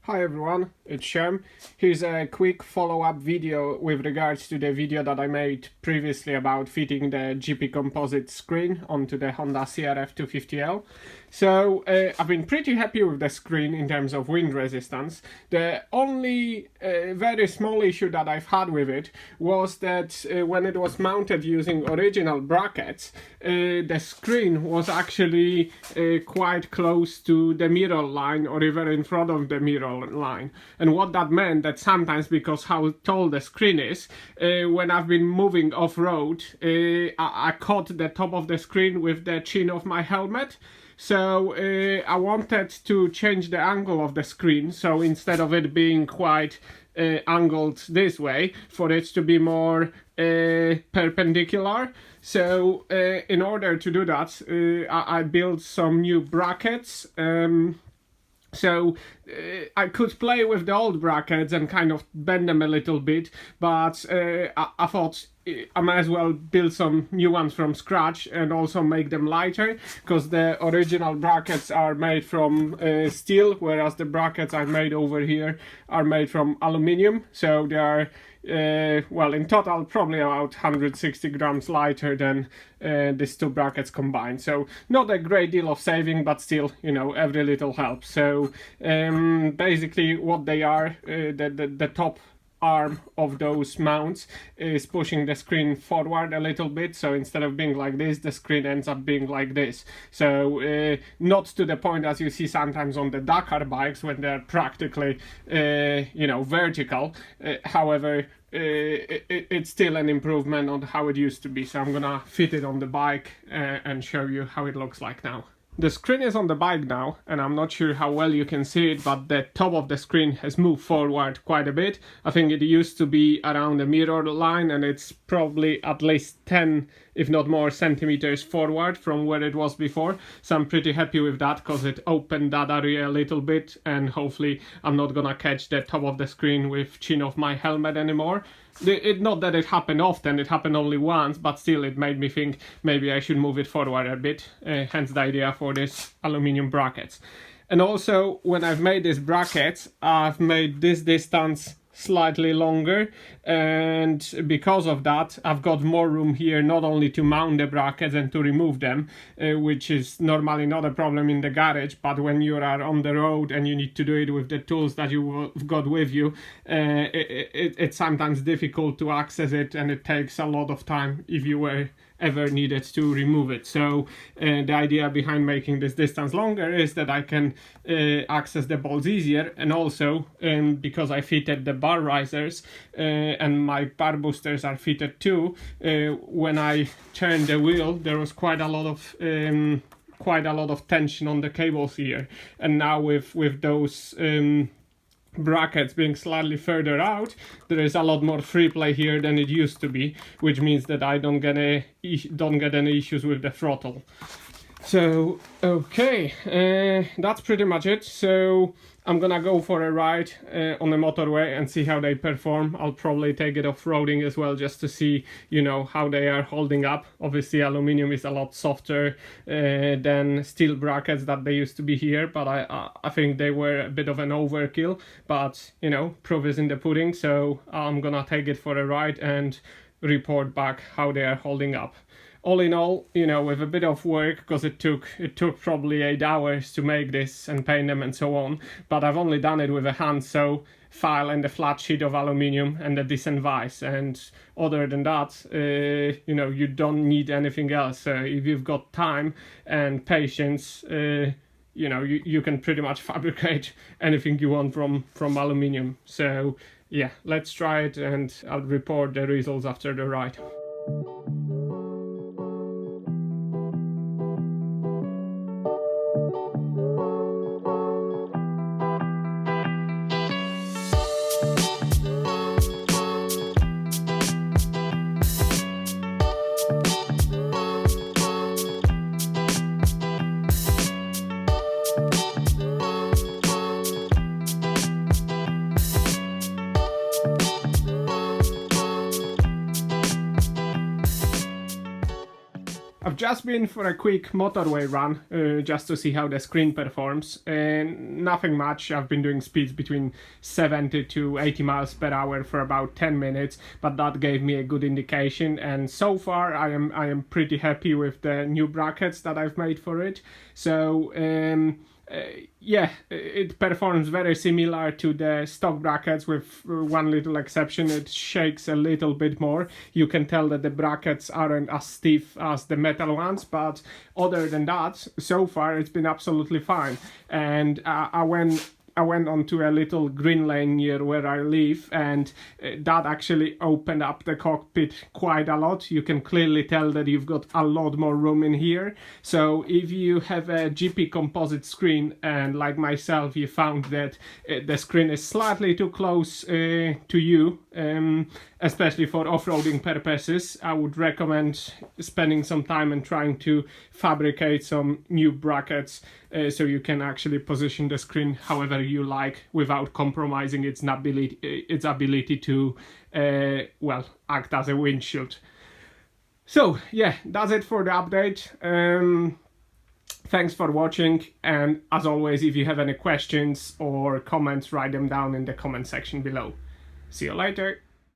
Hi everyone, it's Shem. Here's a quick follow-up video with regards to the video that I made previously about fitting the GP composite screen onto the Honda CRF250L. So I've been pretty happy with the screen in terms of wind resistance. The only very small issue that I've had with it was that when it was mounted using original brackets, the screen was actually quite close to the mirror line or even in front of the mirror line. And what that meant that sometimes, because how tall the screen is, when I've been moving off-road, I caught the top of the screen with the chin of my helmet. So I wanted to change the angle of the screen, so instead of it being quite angled this way, for it to be more perpendicular. So in order to do that, I built some new brackets. So I could play with the old brackets and kind of bend them a little bit, but I thought I might as well build some new ones from scratch and also make them lighter, because the original brackets are made from steel, whereas the brackets I made over here are made from aluminium. So they are well, in total probably about 160 grams lighter than these two brackets combined. So not a great deal of saving, but still, you know, every little helps. So basically what they are, the top arm of those mounts is pushing the screen forward a little bit, so instead of being like this, the screen ends up being like this. So not to the point as you see sometimes on the Dakar bikes when they're practically you know, vertical. However, it's still an improvement on how it used to be. So I'm gonna fit it on the bike and show you how it looks like now. The screen is on the bike now, and I'm not sure how well you can see it, but the top of the screen has moved forward quite a bit. I think it used to be around the mirror line, and it's probably at least 10, if not more, centimeters forward from where it was before. So I'm pretty happy with that, because it opened that area a little bit, and hopefully I'm not gonna catch the top of the screen with chin of my helmet anymore. Not that it happened often, it happened only once, but still it made me think maybe I should move it forward a bit, hence the idea for this aluminium brackets. And also, when I've made these brackets, I've made this distance slightly longer, and because of that I've got more room here, not only to mount the brackets and to remove them, which is normally not a problem in the garage, but when you are on the road and you need to do it with the tools that you've got with you, it's sometimes difficult to access it, and it takes a lot of time if you were ever needed to remove it. So the idea behind making this distance longer is that I can access the bolts easier, and also because I fitted the bar risers and my bar boosters are fitted too, when I turned the wheel there was quite a lot of tension on the cables here, and now with those brackets being slightly further out, there is a lot more free play here than it used to be, which means that I don't get any issues with the throttle. So okay, that's pretty much it. So I'm gonna go for a ride on the motorway and see how they perform. I'll probably take it off-roading as well, just to see, you know, how they are holding up. Obviously aluminium is a lot softer than steel brackets that they used to be here, but I think they were a bit of an overkill, but you know, proof is in the pudding. So I'm gonna take it for a ride and report back how they are holding up. All in all, you know, with a bit of work, because it took probably 8 hours to make this and paint them and so on, but I've only done it with a hand sew file and a flat sheet of aluminium and a decent vise, and other than that, you know, you don't need anything else. So if you've got time and patience, you know, you can pretty much fabricate anything you want from aluminium. So yeah, let's try it, and I'll report the results after the ride. I've just been for a quick motorway run just to see how the screen performs, and nothing much. I've been doing speeds between 70 to 80 miles per hour for about 10 minutes, but that gave me a good indication, and so far I am pretty happy with the new brackets that I've made for it. So yeah, it performs very similar to the stock brackets, with one little exception. It shakes a little bit more. You can tell that the brackets aren't as stiff as the metal ones, but other than that, so far it's been absolutely fine. And I went onto a little green lane near where I live, and that actually opened up the cockpit quite a lot. You can clearly tell that you've got a lot more room in here. So if you have a GP composite screen, and like myself you found that the screen is slightly too close to you, especially for off-roading purposes, I would recommend spending some time and trying to fabricate some new brackets so you can actually position the screen however you like without compromising its ability to well, act as a windshield. So yeah, that's it for the update. Thanks for watching, and as always, if you have any questions or comments, write them down in the comment section below. See you later.